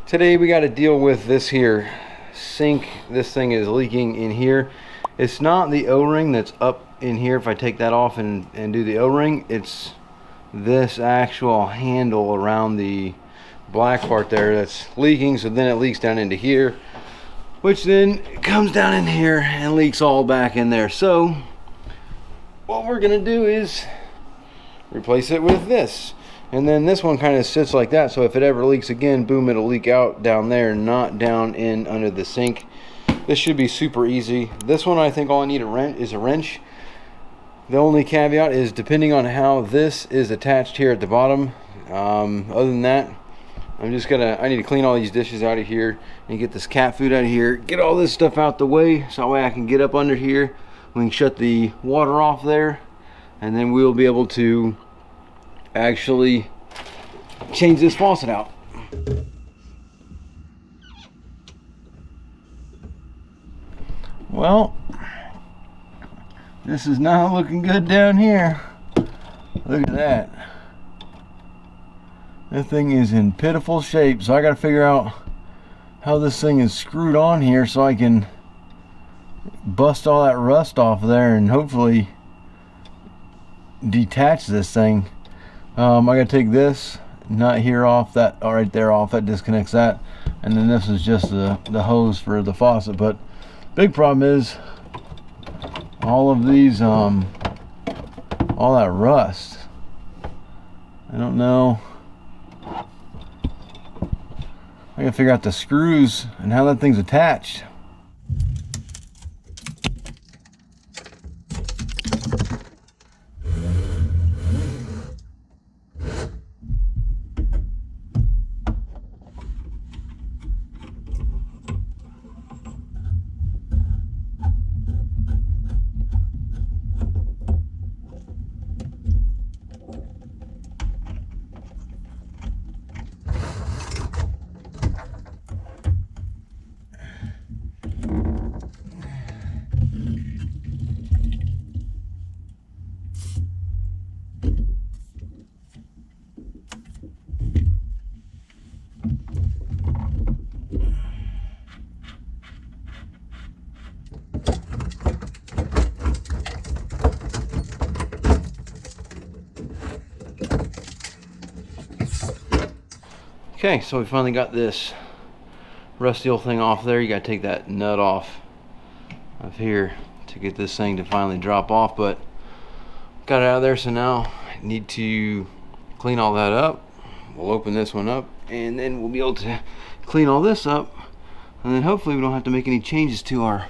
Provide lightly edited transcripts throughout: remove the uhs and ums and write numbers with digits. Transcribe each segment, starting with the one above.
Today we got to deal with this here sink. This thing is leaking in here. It's not the O-ring that's up in here. If I take that off and do the O-ring, it's this actual handle around the black part there that's leaking. So then it leaks down into here, which then comes down in here and leaks all back in there. So what we're gonna do is replace it with this. And then this one kind of sits like that, so if it ever leaks again, boom, it'll leak out down there, not down in under the sink. This should be super easy. This one, I think all I need is a wrench. The only caveat is depending on how this is attached here at the bottom. Other than that, I need to clean all these dishes out of here and get this cat food out of here, get all this stuff out the way, so that way I can get up under here. We can shut the water off there, and then we'll be able to actually change this faucet out. Well, this is not looking good down here. Look at that. That thing is in pitiful shape, so I got to figure out how this thing is screwed on here so I can bust all that rust off there and hopefully detach this thing. I gotta take this nut here off, that right there off, that disconnects that, and then this is just the hose for the faucet. But big problem is all of these all that rust. I don't know, I gotta figure out the screws and how that thing's attached. Okay, so we finally got this rusty old thing off there. You gotta take that nut off of here to get this thing to finally drop off, but got it out of there. So now I need to clean all that up. We'll open this one up and then we'll be able to clean all this up, and then hopefully we don't have to make any changes to our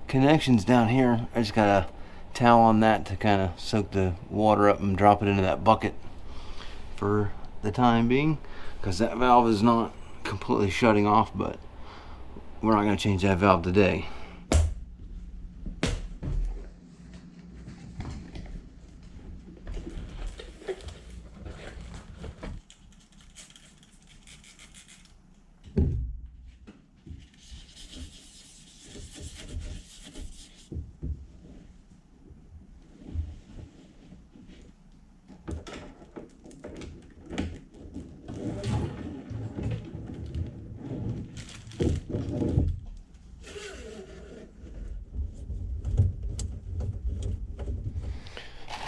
connections down here. I just got a towel on that to kind of soak the water up and drop it into that bucket for the time being, because that valve is not completely shutting off, but we're not going to change that valve today.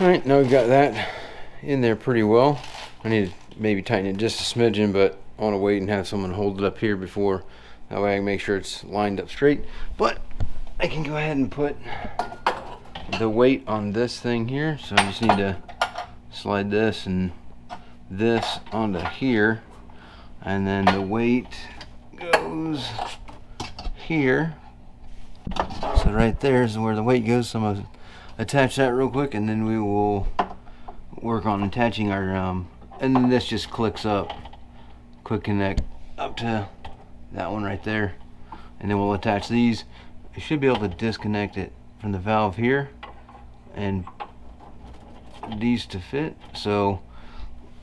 Alright, now we've got that in there pretty well. I need to maybe tighten it just a smidgen, but I want to wait and have someone hold it up here before, that way I can make sure it's lined up straight. But I can go ahead and put the weight on this thing here, so I just need to slide this and this onto here, and then the weight goes here. So right there is where the weight goes. So I'm gonna attach that real quick, and then we will work on attaching our and then this just clicks up, quick connect up to that one right there, and then we'll attach these. I should be able to disconnect it from the valve here and these to fit, so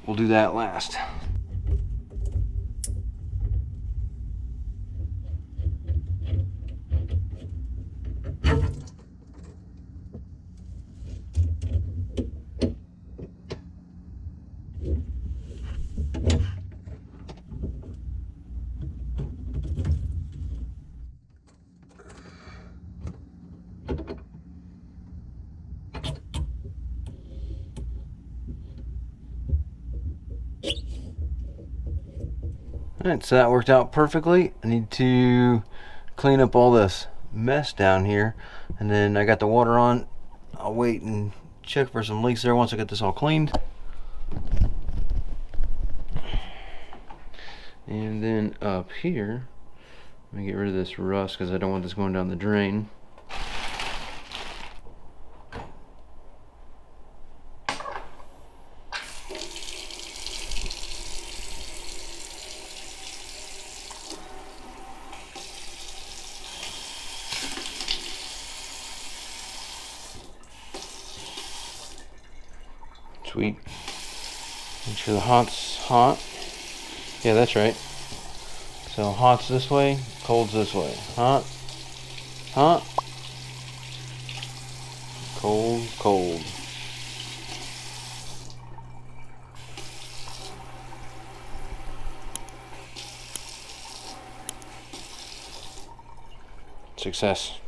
we'll do that last. Alright, so that worked out perfectly. I need to clean up all this mess down here, and then I got the water on. I'll wait and check for some leaks there once I get this all cleaned. And then up here, let me get rid of this rust because I don't want this going down the drain. Sweet. Make sure the hot's hot. Yeah, that's right. So hot's this way, cold's this way. Hot, hot, cold, cold. Success.